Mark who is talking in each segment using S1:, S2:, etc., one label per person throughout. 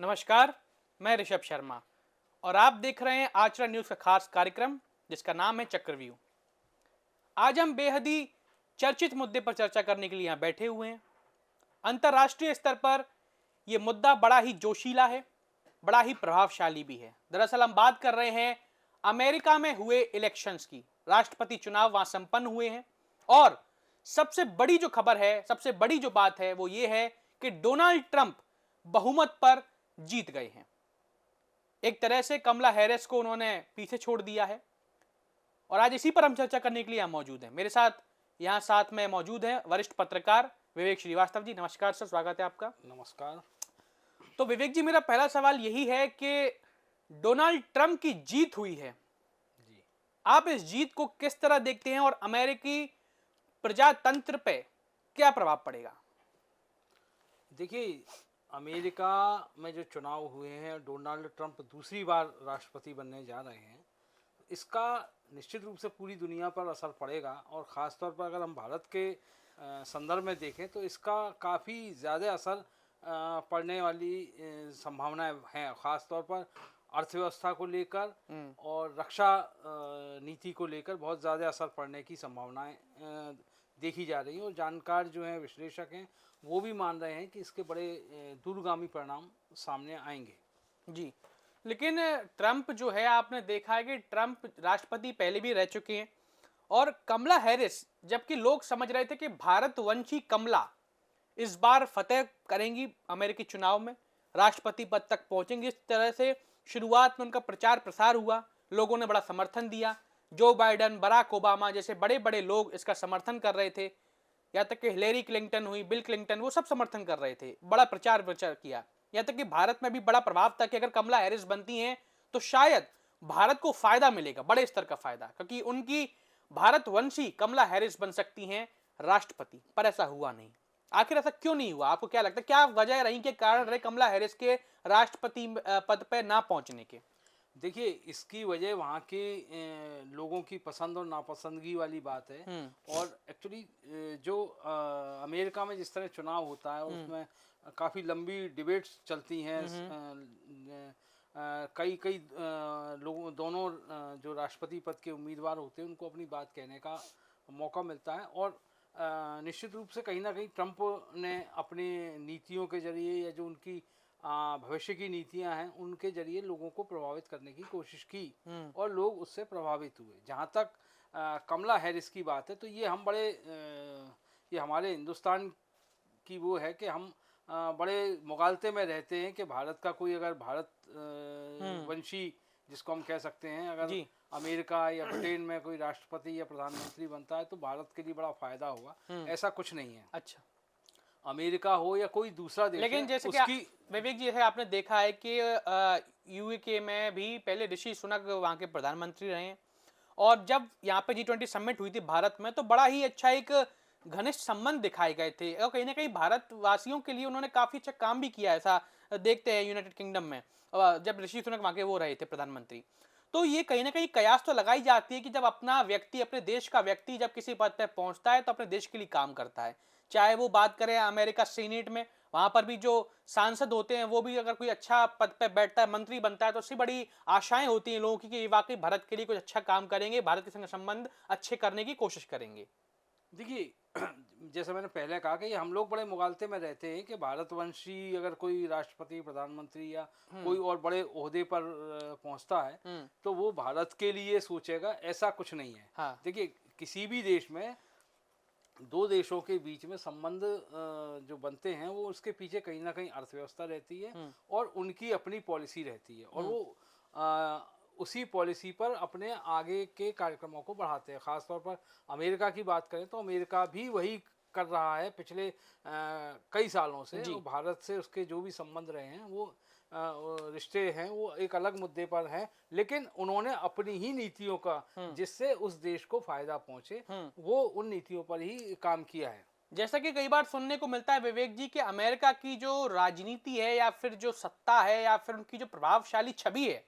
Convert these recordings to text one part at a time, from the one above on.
S1: नमस्कार, मैं ऋषभ शर्मा और आप देख रहे हैं आचरण न्यूज़ का खास कार्यक्रम जिसका नाम है चक्रव्यूह। आज हम बेहद ही चर्चित मुद्दे पर चर्चा करने के लिए यहाँ बैठे हुए हैं। अंतर्राष्ट्रीय स्तर पर यह मुद्दा बड़ा ही जोशीला है, बड़ा ही प्रभावशाली भी है। दरअसल हम बात कर रहे हैं अमेरिका में हुए इलेक्शंस की। राष्ट्रपति चुनाव वहां संपन्न हुए हैं और सबसे बड़ी जो खबर है, सबसे बड़ी जो बात है वो ये है कि डोनाल्ड ट्रंप बहुमत पर जीत गए हैं। एक तरह से कमला हैरिस को उन्होंने पीछे छोड़ दिया है और आज इसी पर हम चर्चा करने के लिए यहाँ मौजूद हैं। मेरे साथ यहाँ साथ में मौजूद हैं वरिष्ठ पत्रकार विवेक श्रीवास्तव जी। नमस्कार सर, स्वागत है आपका।
S2: नमस्कार।
S1: तो विवेक जी, मेरा पहला सवाल यही है कि डोनाल्ड ट्रंप की जीत हुई है,
S2: जी
S1: आप इस जीत को किस तरह देखते हैं और अमेरिकी प्रजातंत्र पे क्या प्रभाव पड़ेगा?
S2: देखिए, अमेरिका में जो चुनाव हुए हैं, डोनाल्ड ट्रंप दूसरी बार राष्ट्रपति बनने जा रहे हैं। इसका निश्चित रूप से पूरी दुनिया पर असर पड़ेगा और ख़ास तौर पर अगर हम भारत के संदर्भ में देखें तो इसका काफ़ी ज़्यादा असर पड़ने वाली संभावनाएं हैं। ख़ास तौर पर अर्थव्यवस्था को लेकर और रक्षा नीति को लेकर बहुत ज़्यादा असर पड़ने की संभावनाएं देखी जा रही हैं और जानकार जो हैं, विश्लेषक हैं, वो भी मान रहे हैं कि इसके बड़े दूरगामी परिणाम सामने आएंगे।
S1: जी, लेकिन ट्रंप जो है, आपने देखा है कि ट्रंप राष्ट्रपति पहले भी रह चुके हैं और कमला हैरिस, जबकि लोग समझ रहे थे कि भारतवंशी कमला इस बार फतेह करेंगी अमेरिकी चुनाव में, राष्ट्रपति पद तक पहुंचेंगी। इस तरह से शुरुआत में उनका प्रचार प्रसार हुआ, लोगों ने बड़ा समर्थन दिया। जो बाइडन, बराक ओबामा जैसे बड़े बड़े लोग इसका समर्थन कर रहे थे, यहाँ तक कि हिलेरी क्लिंटन हुई, बिल क्लिंटन, वो सब समर्थन कर रहे थे, बड़ा प्रचार प्रचार किया। यहाँ तक कि भारत में भी बड़ा प्रभाव था कि अगर कमला हैरिस बनती हैं तो शायद भारत को फायदा मिलेगा, बड़े स्तर का फायदा, क्योंकि उनकी भारतवंशी कमला हैरिस बन सकती हैं राष्ट्रपति। पर ऐसा हुआ नहीं। आखिर ऐसा क्यों नहीं हुआ? आपको क्या लगता है, क्या वजह रही के कारण रहे कमला हैरिस के राष्ट्रपति पद पर ना पहुंचने के?
S2: देखिए, इसकी वजह वहाँ के लोगों की पसंद और नापसंदगी वाली बात है। और एक्चुअली जो अमेरिका में जिस तरह चुनाव होता है उसमें काफ़ी लंबी डिबेट्स चलती हैं। कई कई लोगों दोनों जो राष्ट्रपति पद के उम्मीदवार होते हैं उनको अपनी बात कहने का मौका मिलता है और निश्चित रूप से कहीं ना कहीं ट्रंप ने अपनी नीतियों के जरिए या जो उनकी भविष्य की नीतियां हैं उनके जरिए लोगों को प्रभावित करने की कोशिश की और लोग उससे प्रभावित हुए। जहाँ तक कमला हैरिस की बात है तो ये हम बड़े ये हमारे हिंदुस्तान की वो है कि हम बड़े मुगालते में रहते हैं कि भारत का कोई अगर भारत वंशी जिसको हम कह सकते हैं, अगर अमेरिका या ब्रिटेन में कोई राष्ट्रपति या प्रधानमंत्री बनता है तो भारत के लिए बड़ा फायदा होगा। ऐसा कुछ नहीं है।
S1: अच्छा,
S2: अमेरिका हो या कोई दूसरा देश,
S1: लेकिन जैसे
S2: उसकी
S1: कि विवेक जी, जैसे आपने देखा है कि यूके में भी पहले ऋषि सुनक वहाँ के प्रधानमंत्री रहे हैं और जब यहाँ पे G20 समिट हुई थी भारत में तो बड़ा ही अच्छा एक घनिष्ठ संबंध दिखाए गए थे और कहीं ना कहीं भारतवासियों के लिए उन्होंने काफी अच्छा काम भी किया। ऐसा देखते हैं यूनाइटेड किंगडम में जब ऋषि सुनक वहाँ के वो रहे थे प्रधानमंत्री। तो ये कहीं ना कहीं कयास तो लगाई जाती है कि जब अपना व्यक्ति, अपने देश का व्यक्ति जब किसी पद पर पहुंचता है तो अपने देश के लिए काम करता है। चाहे वो बात करें अमेरिका सीनेट में, वहां पर भी जो सांसद होते हैं वो भी अगर कोई अच्छा पद पर बैठता है, मंत्री बनता है, तो उससे बड़ी आशाएं होती हैं लोगों की कि वाकई भारत के लिए कुछ अच्छा काम करेंगे, भारत के संग संबंध अच्छे करने की कोशिश करेंगे।
S2: देखिए, जैसे मैंने पहले कहा कि हम लोग बड़े मुगालते में रहते हैं कि भारतवंशी अगर कोई राष्ट्रपति, प्रधानमंत्री या कोई और बड़े ओहदे पर पहुंचता है तो वो भारत के लिए सोचेगा, ऐसा कुछ नहीं है।
S1: हाँ।
S2: देखिए, किसी भी देश में दो देशों के बीच में संबंध जो बनते हैं वो उसके पीछे कहीं ना कहीं अर्थव्यवस्था रहती है और उनकी अपनी पॉलिसी रहती है और वो उसी पॉलिसी पर अपने आगे के कार्यक्रमों को बढ़ाते हैं। ख़ासतौर पर अमेरिका की बात करें तो अमेरिका भी वही कर रहा है पिछले कई सालों से। भारत से उसके जो भी संबंध रहे हैं वो रिश्ते हैं वो एक अलग मुद्दे पर हैं, लेकिन उन्होंने अपनी ही नीतियों का जिससे उस देश को फायदा पहुंचे वो उन नीतियों पर ही काम किया है।
S1: जैसा कि कई बार सुनने को मिलता है विवेक जी कि अमेरिका की जो राजनीति है या फिर जो सत्ता है या फिर उनकी जो प्रभावशाली छवि है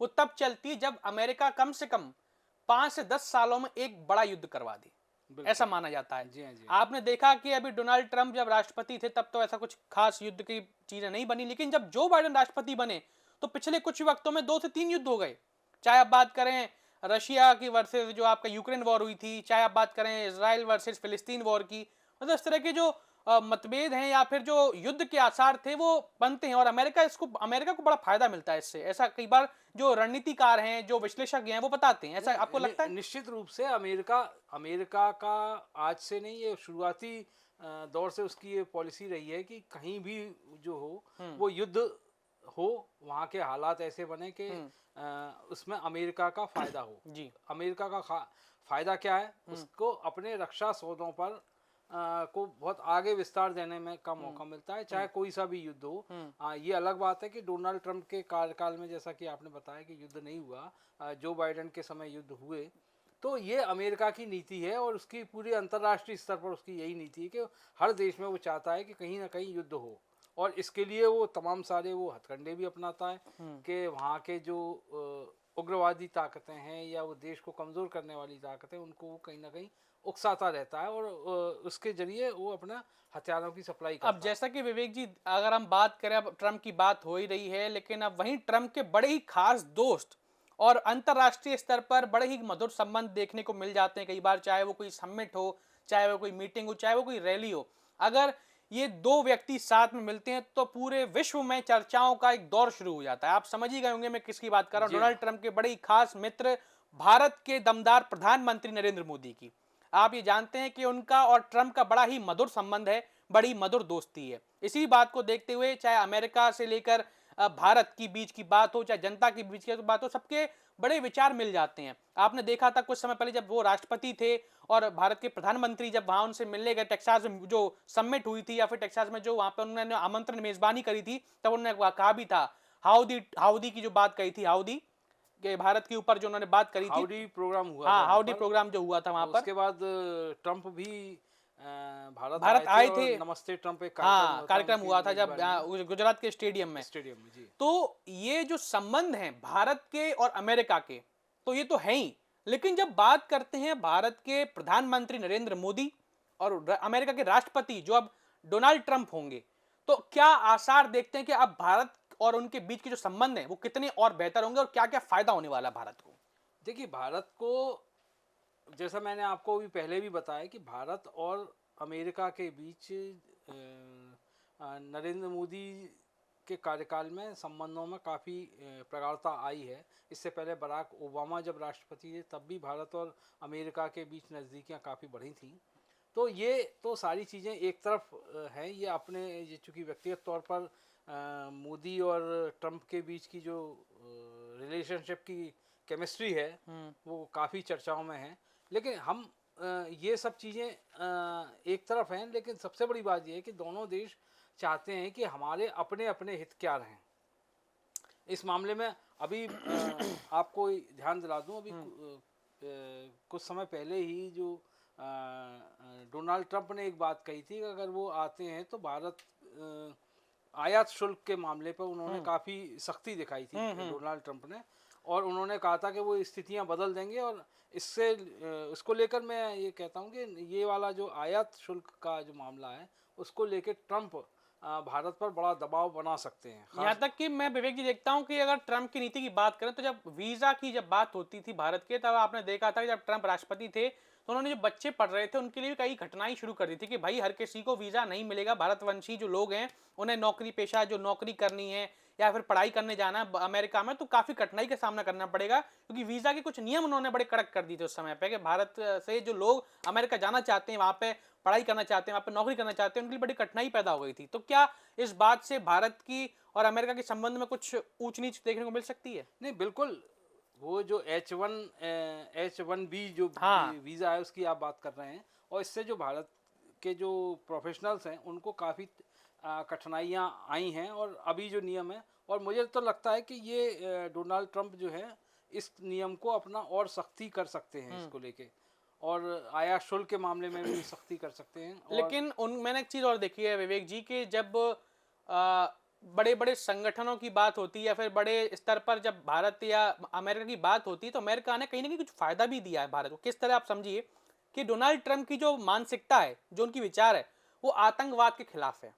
S1: वो तब चलती है जब अमेरिका कम से कम 5 से 10 सालों में एक बड़ा युद्ध करवा दे। ऐसा माना जाता है।
S2: जी हाँ, जी हाँ।
S1: आपने देखा कि अभी डोनाल्ड ट्रंप जब राष्ट्रपति थे तब तो ऐसा कुछ खास युद्ध की चीजें नहीं बनी, लेकिन जब जो बाइडेन राष्ट्रपति बने तो पिछले कुछ वक्तों में 2 से 3 युद्ध हो गए। चाहे आप बात करें रशिया की वर्सेस जो आपका यूक्रेन वॉर हुई थी, चाहे आप बात करें इजराइल वर्सेस फिलिस्तीन वॉर की, मतलब इस तरह के जो मतभेद हैं या फिर जो युद्ध के आसार थे वो बनते हैं, और अमेरिका को बड़ा फायदा मिलता है इससे। ऐसा कई बार जो रणनीतिकार हैं, जो विश्लेषक हैं, वो बताते हैं। ऐसा आपको लगता है?
S2: निश्चित रूप से अमेरिका अमेरिका का आज से नहीं, ये शुरुआती दौर से उसकी ये पॉलिसी रही है कि कहीं भी जो हो वो युद्ध हो, वहाँ के हालात ऐसे बने कि उसमें अमेरिका का फायदा हो।
S1: जी।
S2: अमेरिका का फायदा क्या है, उसको अपने रक्षा सौदों पर को बहुत आगे विस्तार देने में का मौका मिलता है, चाहे कोई सा भी युद्ध हो। ये अलग बात है कि डोनाल्ड ट्रंप के कार्यकाल में, जैसा कि आपने बताया कि युद्ध नहीं हुआ, जो बाइडेन के समय युद्ध हुए, तो ये अमेरिका की नीति है और उसकी पूरी अंतर्राष्ट्रीय स्तर पर उसकी यही नीति है कि हर देश में वो चाहता है कि कहीं ना कहीं युद्ध हो, और इसके लिए वो तमाम सारे वो हथकंडे भी अपनाता है कि वहाँ के जो उग्रवादी ताकतें हैं या वो देश को कमज़ोर करने वाली ताकतें, उनको वो कहीं ना कहीं उकसाता रहता है और उसके जरिए वो अपना हथियारों की सप्लाई करता
S1: अब जैसा कि विवेक जी, अगर हम बात करें, अब ट्रंप की बात हो ही रही है, लेकिन अब वहीं ट्रंप के बड़े ही खास दोस्त और अंतर्राष्ट्रीय स्तर पर बड़े ही मधुर संबंध देखने को मिल जाते हैं कई बार, चाहे वो कोई समिट हो, चाहे वो कोई मीटिंग हो, चाहे वो कोई रैली हो। अगर ये दो व्यक्ति साथ में मिलते हैं तो पूरे विश्व में चर्चाओं का एक दौर शुरू हो जाता है। आप समझ ही गए होंगे मैं किसकी बात कर रहा हूँ,
S2: जी
S1: डोनाल्ड ट्रंप के बड़े ही खास मित्र, भारत के दमदार प्रधानमंत्री नरेंद्र मोदी की। आप ये जानते हैं कि उनका और ट्रंप का बड़ा ही मधुर संबंध है, बड़ी मधुर दोस्ती है। इसी बात को देखते हुए चाहे अमेरिका से लेकर भारत की बीच की बात हो, चाहे जनता के बीच की बात हो, सबके बड़े विचार मिल जाते हैं। आपने देखा था कुछ समय पहले जब वो राष्ट्रपति थे और भारत के प्रधानमंत्री जब वहां उनसे मिलने गए, टेक्सास में जो समिट हुई थी, या फिर टेक्सास में जो वहां पर उन्होंने आमंत्रण मेजबानी करी थी, तब उन्होंने कहा भी था हाउडी हाउडी की जो बात कही थी, हाउडी के भारत के ऊपर जो उन्होंने बात करी थी।
S2: हाउडी प्रोग्राम हुआ था
S1: हाँ,
S2: वहाँ
S1: हाउडी
S2: पर।
S1: प्रोग्राम जो हुआ था वहां पर,
S2: उसके बाद ट्रंप भी भारत
S1: भारत
S2: आए थे
S1: आए थे।
S2: और नमस्ते ट्रंप एक
S1: हाँ, कार्यक्रम
S2: उनकी
S1: हुआ था जब
S2: मेजबानी में
S1: गुजरात के स्टेडियम में।
S2: स्टेडियम में। जी
S1: तो ये जो संबंध हैं भारत के और अमेरिका के, तो ये तो है ही, लेकिन जब बात करते हैं भारत के प्रधानमंत्री नरेंद्र मोदी और अमेरिका के राष्ट्रपति जो अब डोनाल्ड ट्रंप होंगे, तो क्या आसार देखते हैं कि अब भारत और उनके बीच के जो संबंध हैं वो कितने और बेहतर होंगे और क्या क्या फायदा होने वाला है भारत को?
S2: देखिए, भारत को, जैसा मैंने आपको भी पहले भी बताया कि भारत और अमेरिका के बीच नरेंद्र मोदी के कार्यकाल में संबंधों में काफ़ी प्रगाढ़ता आई है। इससे पहले बराक ओबामा जब राष्ट्रपति थे तब भी भारत और अमेरिका के बीच नज़दीकियाँ काफ़ी बढ़ी थीं। तो ये तो सारी चीज़ें एक तरफ हैं, ये अपने ये चूँकि व्यक्तिगत तौर पर मोदी और ट्रंप के बीच की जो रिलेशनशिप की केमिस्ट्री है वो काफ़ी चर्चाओं में है। लेकिन हम ये सब चीज़ें एक तरफ हैं, लेकिन सबसे बड़ी बात ये है कि दोनों देश चाहते हैं कि हमारे अपने अपने हित क्या रहें। इस मामले में अभी आपको ध्यान दिला दूं, अभी कुछ समय पहले ही जो डोनाल्ड ट्रंप ने एक बात कही थी कि अगर वो आते हैं तो भारत आयात शुल्क के मामले पर उन्होंने काफ़ी सख्ती दिखाई थी डोनाल्ड ट्रंप ने, और उन्होंने कहा था कि वो स्थितियां बदल देंगे। और इससे इसको लेकर मैं ये कहता हूँ कि ये वाला जो आयात शुल्क का जो मामला है उसको लेकर ट्रंप भारत पर बड़ा दबाव बना सकते हैं।
S1: यहाँ तक कि मैं विवेक जी देखता हूँ कि अगर ट्रंप की नीति की बात करें तो जब वीजा की जब बात होती थी भारत के, तब आपने देखा था कि जब ट्रंप राष्ट्रपति थे तो उन्होंने जो बच्चे पढ़ रहे थे उनके लिए कई घटनाएं शुरू कर दी थी कि भाई हर किसी को वीजा नहीं मिलेगा, भारतवंशी जो लोग हैं उन्हें नौकरी पेशा जो नौकरी करनी है या फिर पढ़ाई करने जाना है अमेरिका में तो काफी कठिनाई का सामना करना पड़ेगा, क्योंकि वीजा के कुछ नियम उन्होंने बड़े कड़क कर दिए थे उस समय पे कि भारत से जो लोग अमेरिका जाना चाहते हैं, वहां पे पढ़ाई करना चाहते हैं, वहां पे नौकरी करना चाहते हैं, उनके लिए बड़ी कठिनाई पैदा हो गई थी। तो क्या इस बात से भारत की और अमेरिका के संबंध में कुछ ऊंच नीच देखने को मिल सकती है?
S2: नहीं, बिल्कुल। वो जो H1B जो वीज़ा है उसकी आप बात कर रहे हैं, और इससे जो भारत के जो प्रोफेशनल्स हैं उनको काफ़ी कठिनाइयाँ आई हैं और अभी जो नियम है, और मुझे तो लगता है कि ये डोनाल्ड ट्रंप जो है इस नियम को अपना और सख्ती कर सकते हैं इसको लेके, और आयात शुल्क के मामले में भी सख्ती कर सकते हैं।
S1: लेकिन मैंने एक चीज़ और देखी है विवेक जी कि जब बड़े बड़े संगठनों की बात होती है या फिर बड़े स्तर पर जब भारत या अमेरिका की बात होती है तो अमेरिका ने कहीं ना कहीं कुछ फायदा भी दिया है भारत को। किस तरह आप समझिए कि डोनाल्ड ट्रंप की जो मानसिकता है, जो उनकी विचार है, वो आतंकवाद के खिलाफ है।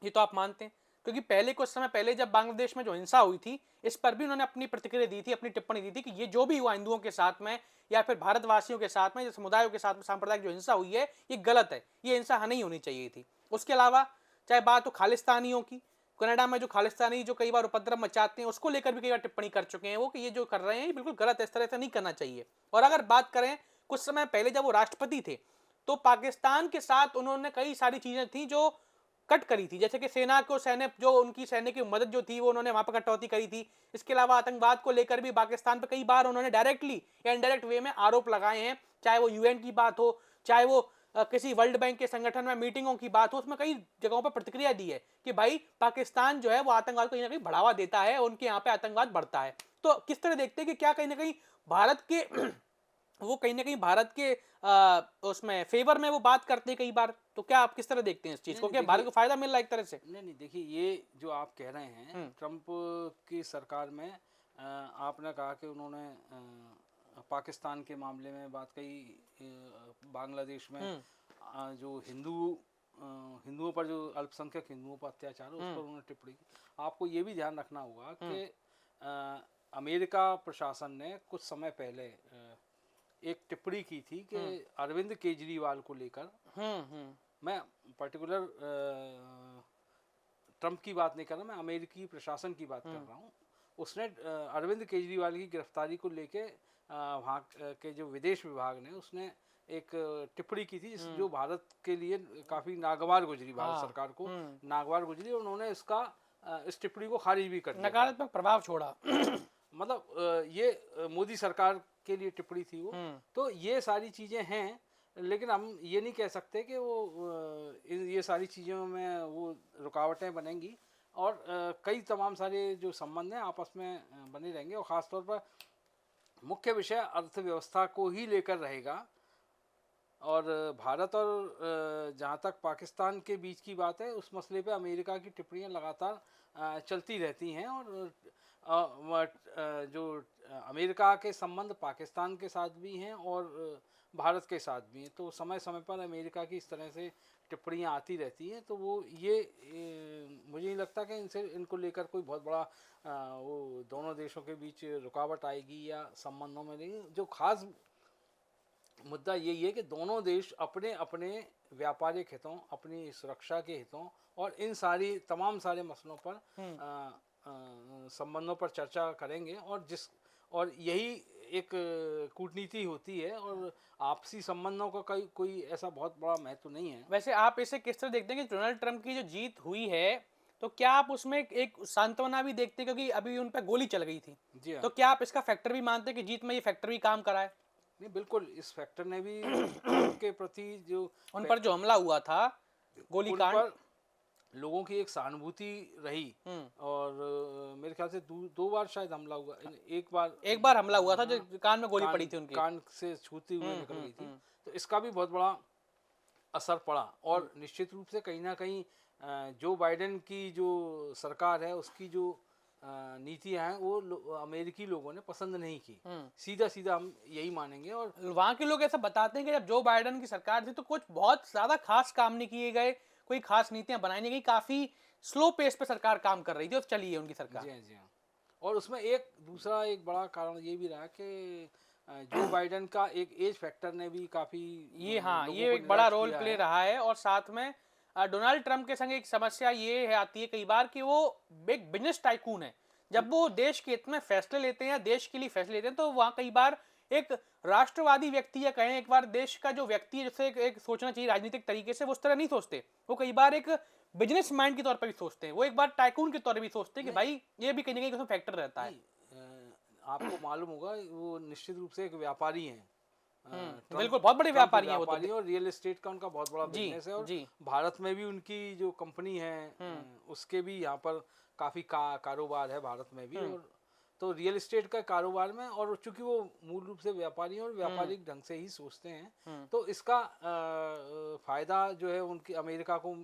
S1: ये तो आप मानते हैं, क्योंकि पहले कुछ समय पहले जब बांग्लादेश में जो हिंसा हुई थी, इस पर भी उन्होंने अपनी प्रतिक्रिया दी थी, अपनी टिप्पणी दी थी कि ये जो भी हुआ हिंदुओं के साथ में या फिर भारतवासियों के साथ में या समुदायों के साथ में सांप्रदायिक जो हिंसा हुई है, ये गलत है, ये हिंसा नहीं होनी चाहिए थी। उसके अलावा चाहे बात हो खालिस्तानियों की, कनाडा में जो खालिस्तानी जो कई बार उपद्रव मचाते हैं, उसको लेकर भी कई बार टिप्पणी कर चुके हैं वो कि ये जो कर रहे हैं ये बिल्कुल गलत है, इस तरह से नहीं करना चाहिए। और अगर बात करें कुछ समय पहले जब वो राष्ट्रपति थे, तो पाकिस्तान के साथ उन्होंने कई सारी चीजें थी जो कट करी थी, जैसे कि सेना को सैन्य जो उनकी सैन्य की मदद जो थी वो उन्होंने वहां पर कटौती करी थी। इसके अलावा आतंकवाद को लेकर भी पाकिस्तान पर कई बार उन्होंने डायरेक्टली या इनडायरेक्ट वे में आरोप लगाए हैं, चाहे वो यूएन की बात हो, चाहे वो किसी वर्ल्ड बैंक के संगठन में मीटिंगों की बात हो, उसमें कई जगहों पर प्रतिक्रिया दी है कि भाई पाकिस्तान जो है वो आतंकवाद को कहीं ना कहीं बढ़ावा देता है, उनके यहाँ पे आतंकवाद बढ़ता है। तो किस तरह देखते हैं कि क्या कहीं ना कहीं भारत के वो कहीं ना कहीं भारत के उसमें फेवर में वो बात करते हैं कई बार, तो क्या आप किस तरह देखते हैं इस चीज
S2: नहीं
S1: को,
S2: नहीं
S1: क्या भारत
S2: देखिए,
S1: को फायदा मिल रहा है एक तरह से?
S2: नहीं नहीं देखिए, ये जो आप कह रहे हैं
S1: हम्म।
S2: ट्रंप की सरकार में, आपने कहा कि उन्होंने पाकिस्तान के मामले में बात कही, बांग्लादेश में जो हिंदुओं पर, जो अल्पसंख्यक हिंदुओं पर अत्याचार है उस पर उन्होंने टिप्पणी की। आपको ये भी ध्यान रखना होगा कि अमेरिका प्रशासन ने कुछ समय पहले एक टिप्पणी की थी कि अरविंद केजरीवाल को लेकर, मैं पर्टिकुलर ट्रंप की बात नहीं कर रहा, मैं अमेरिकी प्रशासन की बात कर रहा हूँ। उसने अरविंद केजरीवाल की गिरफ्तारी को लेके वहाँ के जो विदेश विभाग ने उसने एक टिप्पणी की थी जो भारत के लिए काफ़ी नागवार गुजरी, भारत सरकार को नागवार गुजरी, और उन्होंने इस टिप्पणी को खारिज भी कर दिया था।
S1: नकारात्मक प्रभाव छोड़ा।
S2: मतलब ये मोदी सरकार के लिए टिप्पणी थी वो। तो ये सारी चीज़ें हैं, लेकिन हम ये नहीं कह सकते कि वो ये सारी चीज़ों में वो रुकावटें बनेंगी, और कई तमाम सारे जो संबंध हैं आपस में बने रहेंगे, और ख़ासतौर पर मुख्य विषय अर्थव्यवस्था को ही लेकर रहेगा। और भारत और जहाँ तक पाकिस्तान के बीच की बात है, उस मसले पे अमेरिका की टिप्पणियाँ लगातार चलती रहती हैं, और जो अमेरिका के संबंध पाकिस्तान के साथ भी हैं और भारत के साथ भी हैं, तो समय समय पर अमेरिका की इस तरह से टिप्पणियाँ आती रहती हैं। तो वो ये मुझे नहीं लगता कि इनको लेकर कोई बहुत बड़ा वो दोनों देशों के बीच रुकावट आएगी या संबंधों में नहीं। जो खास मुद्दा यही है कि दोनों देश अपने अपने व्यापारिक हितों, अपनी सुरक्षा के हितों और इन तमाम सारे मसलों पर संबंधों पर चर्चा करेंगे, और यही एक कूटनीति होती है, और आपसी संबंधों का कोई ऐसा बहुत बड़ा महत्व नहीं है।
S1: वैसे आप इसे किस तरह देखते हैं कि डोनाल्ड ट्रंप की जो जीत हुई है, तो क्या आप उसमें एक सांत्वना भी देखते हैं, क्योंकि अभी उन पर गोली चल गई थी,
S2: जी हाँ।
S1: तो क्या आप इसका फैक्टर भी मानते हैं कि जीत में ये फैक्टर भी काम करा है?
S2: नहीं, बिल्कुल, इस फैक्टर ने भी ट्रंप के प्रति जो
S1: उन पर जो हमला हुआ था,
S2: उन
S1: गोलीकांड।
S2: पर लोगों की एक सहानुभूति रही, और मेरे ख्याल से दो बार शायद हमला हुआ। एक बार
S1: हमला हुआ था जो कान में गोली पड़ी थी उनके।
S2: कान से छूती हुई निकल गई थी। तो इसका भी बहुत बड़ा असर पड़ा, और निश्चित रूप से कहीं ना कहीं जो बाइडेन की जो सरकार है उसकी जो नीतियां हैं वो अमेरिकी लोगों ने पसंद नहीं की। सीधा सीधा हम यही मानेंगे। और
S1: वहां के लोग ऐसा बताते हैं कि जब जो बाइडेन की सरकार थी तो कुछ बहुत ज्यादा खास काम नहीं किए गए, कोई खास नीतियां बनाई नहीं गई, काफी स्लो पेस पे सरकार काम कर रही थी और चली है उनकी सरकार।
S2: जी हाँ, जी हाँ। और उसमें एक बड़ा कारण ये भी रहा कि जो बाइडेन का एक एज फैक्टर ने भी काफी
S1: ये एक बड़ा रोल प्ले रहा है। और साथ में डोनाल्ड ट्रंप के संग एक समस्या ये आती है कई बार कि वो एक बिजनेस टाइकून है। जब वो देश के हित में फैसले लेते हैं, देश के लिए फैसले लेते हैं, तो वहाँ कई बार एक राष्ट्रवादी व्यक्ति या कहें एक बार देश का जो व्यक्ति है जिससे एक सोचना चाहिए राजनीतिक तरीके से, वो उस तरह नहीं सोचते। वो कई बार एक बिजनेस माइंड के तौर पर भी सोचते हैं, वो एक बार टाइकून के तौर पर भी सोचते हैं कि भाई ये भी कहीं ना कहीं उसमें फैक्टर रहता है।
S2: आपको मालूम होगा वो निश्चित रूप से एक व्यापारी हैं।
S1: बिल्कुल, बहुत बड़े व्यापारी हैं वो तो।
S2: और रियल एस्टेट का उनका बहुत बड़ा बिजनेस है, और भारत में भी उनकी जो कंपनी है उसके भी यहाँ पर काफी कारोबार है भारत में भी। और तो रियल एस्टेट का कारोबार में, और चूंकि वो मूल रूप से व्यापारी हैं और व्यापारिक ढंग से ही सोचते हैं, तो इसका फायदा जो है उनकी अमेरिका को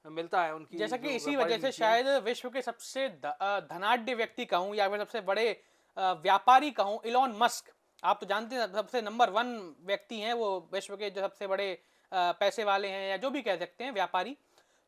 S2: मिलता है। उनकी
S1: जैसा कि इसी वजह से शायद विश्व के सबसे धनाढ्य व्यक्ति कहूँ या फिर सबसे बड़े व्यापारी कहूँ, इलॉन मस्क, आप तो जानते हैं सबसे नंबर 1 व्यक्ति हैं वो, विश्व के जो सबसे बड़े पैसे वाले हैं या जो भी कह सकते हैं व्यापारी।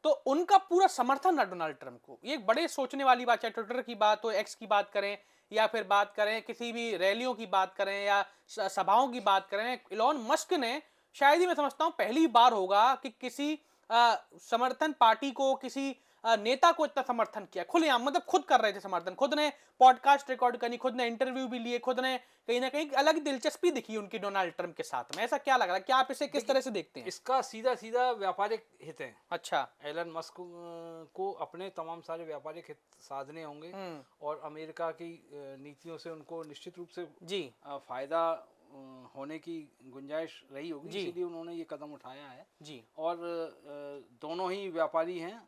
S1: तो उनका पूरा समर्थन रहा डोनाल्ड ट्रंप को। ये एक बड़े सोचने वाली बात है। ट्विटर की बात हो, एक्स की बात करें या फिर बात करें किसी भी रैलियों की बात करें या सभाओं की बात करें, इलॉन मस्क ने शायद ही मैं समझता हूं पहली बार होगा कि किसी समर्थन पार्टी को, किसी नेता को इतना समर्थन किया खुलेआम, मतलब खुद कर रहे थे समर्थन, खुद ने पॉडकास्ट रिकॉर्ड करनी, खुद ने इंटरव्यू भी लिए, खुद ने कहीं ना कहीं अलग दिलचस्पी दिखी उनकी डोनाल्ड ट्रंप के साथ में। ऐसा क्या लग रहा है, क्या आप इसे किस तरह से देखते हैं?
S2: इसका सीधा सीधा व्यापारिक हित है।
S1: अच्छा।
S2: एलन मस्क को अपने तमाम सारे व्यापारिक हित साधने होंगे और अमेरिका की नीतियों से उनको निश्चित रूप से
S1: जी
S2: फायदा होने की गुंजाइश रही होगी,
S1: जी
S2: इसीलिए उन्होंने ये कदम उठाया है।
S1: जी।
S2: और दोनों ही व्यापारी हैं।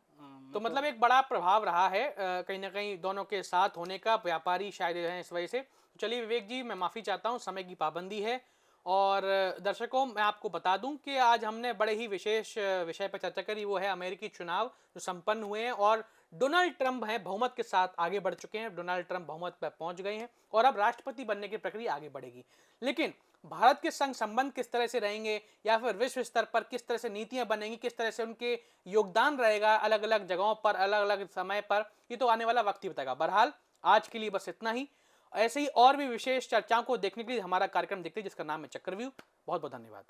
S1: तो मतलब एक बड़ा प्रभाव रहा है कहीं ना कहीं दोनों के साथ होने का, व्यापारी शायद हैं इस वजह से। चलिए विवेक जी, मैं माफ़ी चाहता हूँ, समय की पाबंदी है। और दर्शकों, मैं आपको बता दूं कि आज हमने बड़े ही विशेष विषय पर चर्चा करी, वो है अमेरिकी चुनाव जो संपन्न हुए हैं और डोनाल्ड ट्रंप हैं बहुमत के साथ आगे बढ़ चुके हैं। डोनाल्ड ट्रंप बहुमत पर पहुंच गए हैं और अब राष्ट्रपति बनने की प्रक्रिया आगे बढ़ेगी। लेकिन भारत के संग संबंध किस तरह से रहेंगे या फिर विश्व स्तर पर किस तरह से नीतियां बनेंगी, किस तरह से उनके योगदान रहेगा अलग अलग जगहों पर, अलग अलग समय पर, ये तो आने वाला वक्त ही बताएगा। बहरहाल आज के लिए बस इतना ही। ऐसे ही और भी विशेष चर्चाओं को देखने के लिए हमारा कार्यक्रम देखते हैं जिसका नाम है चक्रव्यूह। बहुत बहुत धन्यवाद।